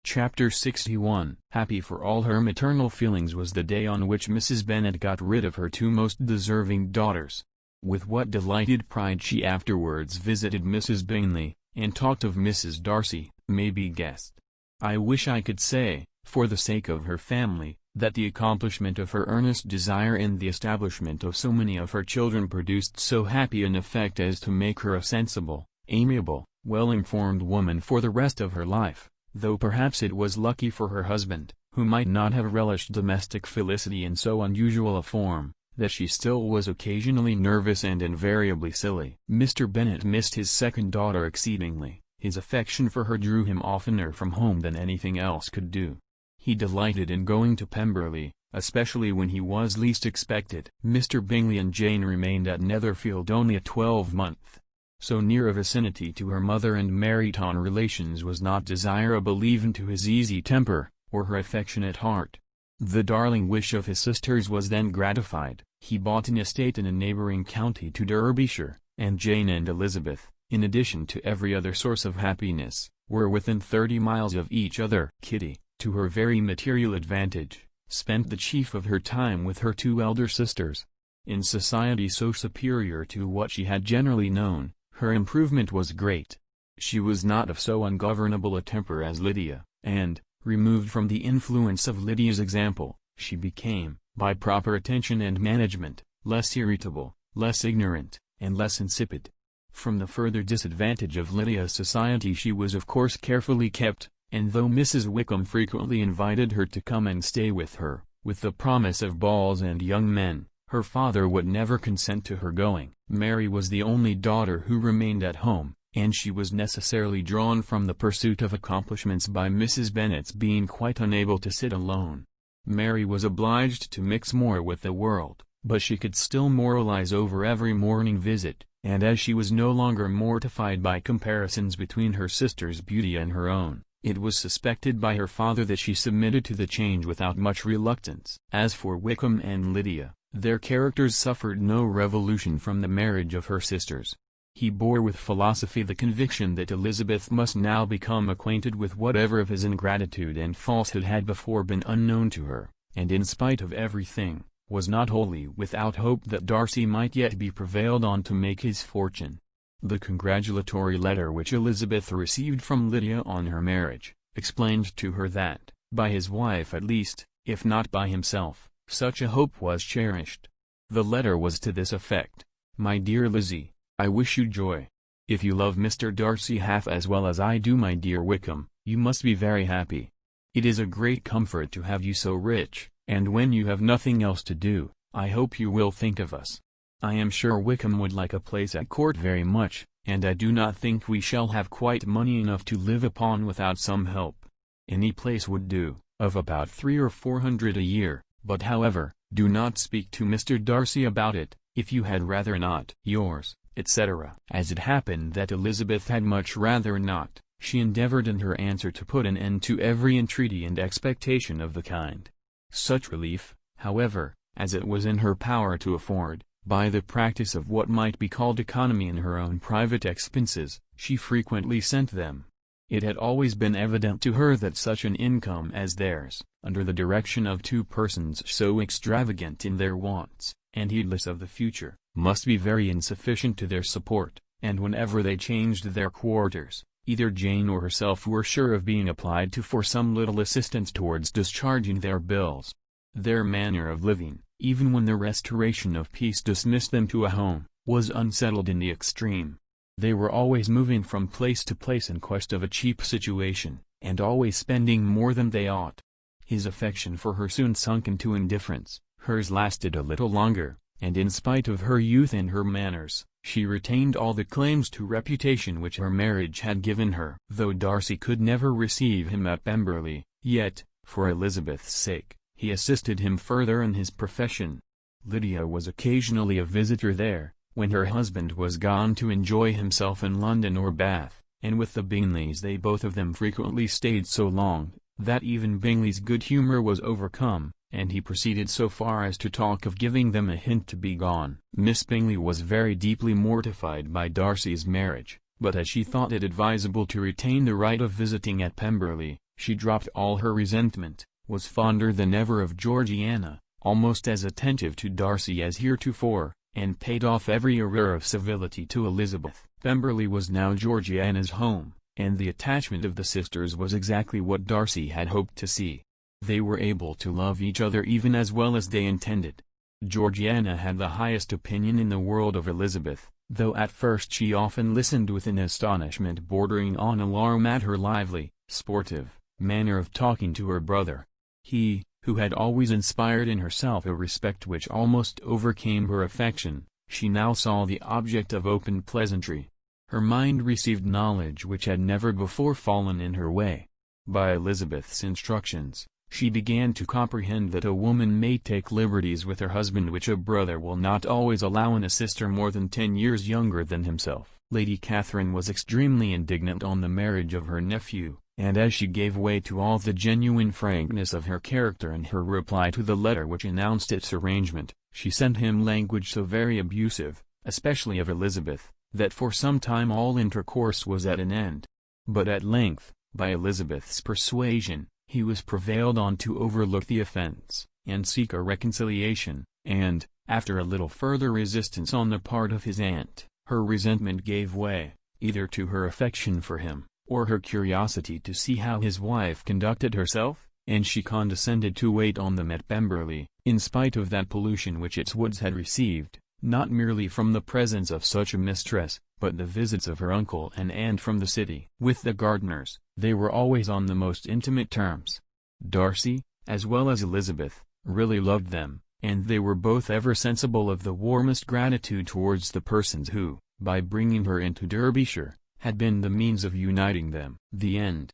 Chapter 61. Happy for all her maternal feelings was the day on which Mrs. Bennet got rid of her two most deserving daughters. With what delighted pride she afterwards visited Mrs. Bingley, and talked of Mrs. Darcy, may be guessed. I wish I could say, for the sake of her family, that the accomplishment of her earnest desire in the establishment of so many of her children produced so happy an effect as to make her a sensible, amiable, well-informed woman for the rest of her life, though perhaps it was lucky for her husband, who might not have relished domestic felicity in so unusual a form, that she still was occasionally nervous and invariably silly. Mr. Bennet missed his second daughter exceedingly. His affection for her drew him oftener from home than anything else could do. He delighted in going to Pemberley, especially when he was least expected. Mr. Bingley and Jane remained at Netherfield only a 12-month. So near a vicinity to her mother and Meryton relations was not desirable even to his easy temper, or her affectionate heart. The darling wish of his sisters was then gratified. He bought an estate in a neighbouring county to Derbyshire, and Jane and Elizabeth, in addition to every other source of happiness, were within 30 miles of each other. Kitty, to her very material advantage, spent the chief of her time with her two elder sisters. In society so superior to what she had generally known, her improvement was great. She was not of so ungovernable a temper as Lydia, and, removed from the influence of Lydia's example, she became, by proper attention and management, less irritable, less ignorant, and less insipid. From the further disadvantage of Lydia's society she was of course carefully kept, and though Mrs. Wickham frequently invited her to come and stay with her, with the promise of balls and young men, her father would never consent to her going. Mary was the only daughter who remained at home, and she was necessarily drawn from the pursuit of accomplishments by Mrs. Bennet's being quite unable to sit alone. Mary was obliged to mix more with the world, but she could still moralize over every morning visit, and as she was no longer mortified by comparisons between her sister's beauty and her own, it was suspected by her father that she submitted to the change without much reluctance. As for Wickham and Lydia, their characters suffered no revolution from the marriage of her sisters. He bore with philosophy the conviction that Elizabeth must now become acquainted with whatever of his ingratitude and falsehood had before been unknown to her, and in spite of everything, was not wholly without hope that Darcy might yet be prevailed on to make his fortune. The congratulatory letter which Elizabeth received from Lydia on her marriage, explained to her that, by his wife at least, if not by himself, such a hope was cherished. The letter was to this effect: "My dear Lizzie, I wish you joy. If you love Mr. Darcy half as well as I do my dear Wickham, you must be very happy. It is a great comfort to have you so rich, and when you have nothing else to do, I hope you will think of us. I am sure Wickham would like a place at court very much, and I do not think we shall have quite money enough to live upon without some help. Any place would do, of about 300 or 400 a year, but however, do not speak to Mr. Darcy about it, if you had rather not. Yours, etc." As it happened that Elizabeth had much rather not, she endeavored in her answer to put an end to every entreaty and expectation of the kind. Such relief, however, as it was in her power to afford, by the practice of what might be called economy in her own private expenses, she frequently sent them. It had always been evident to her that such an income as theirs, under the direction of two persons so extravagant in their wants, and heedless of the future, must be very insufficient to their support, and whenever they changed their quarters, either Jane or herself were sure of being applied to for some little assistance towards discharging their bills. Their manner of living, even when the restoration of peace dismissed them to a home, was unsettled in the extreme. They were always moving from place to place in quest of a cheap situation, and always spending more than they ought. His affection for her soon sunk into indifference, hers lasted a little longer, and in spite of her youth and her manners, she retained all the claims to reputation which her marriage had given her. Though Darcy could never receive him at Pemberley, yet, for Elizabeth's sake, he assisted him further in his profession. Lydia was occasionally a visitor there, when her husband was gone to enjoy himself in London or Bath, and with the Bingleys they both of them frequently stayed so long, that even Bingley's good humour was overcome, and he proceeded so far as to talk of giving them a hint to be gone. Miss Bingley was very deeply mortified by Darcy's marriage, but as she thought it advisable to retain the right of visiting at Pemberley, She dropped all her resentment, was fonder than ever of Georgiana, almost as attentive to Darcy as heretofore, and paid off every arrear of civility to Elizabeth. Pemberley was now Georgiana's home, and the attachment of the sisters was exactly what Darcy had hoped to see. They were able to love each other even as well as they intended. Georgiana had the highest opinion in the world of Elizabeth, though at first she often listened with an astonishment bordering on alarm at her lively, sportive, manner of talking to her brother. He, who had always inspired in herself a respect which almost overcame her affection, she now saw the object of open pleasantry. Her mind received knowledge which had never before fallen in her way. By Elizabeth's instructions, she began to comprehend that a woman may take liberties with her husband which a brother will not always allow in a sister more than 10 years younger than himself. Lady Catherine was extremely indignant on the marriage of her nephew, and as she gave way to all the genuine frankness of her character in her reply to the letter which announced its arrangement, she sent him language so very abusive, especially of Elizabeth, that for some time all intercourse was at an end. But at length, by Elizabeth's persuasion, he was prevailed on to overlook the offense, and seek a reconciliation, and, after a little further resistance on the part of his aunt, her resentment gave way, either to her affection for him, or her curiosity to see how his wife conducted herself, and she condescended to wait on them at Pemberley, in spite of that pollution which its woods had received, not merely from the presence of such a mistress, but the visits of her uncle and aunt from the city. With the Gardiners, they were always on the most intimate terms. Darcy, as well as Elizabeth, really loved them, and they were both ever sensible of the warmest gratitude towards the persons who, by bringing her into Derbyshire, had been the means of uniting them. The end.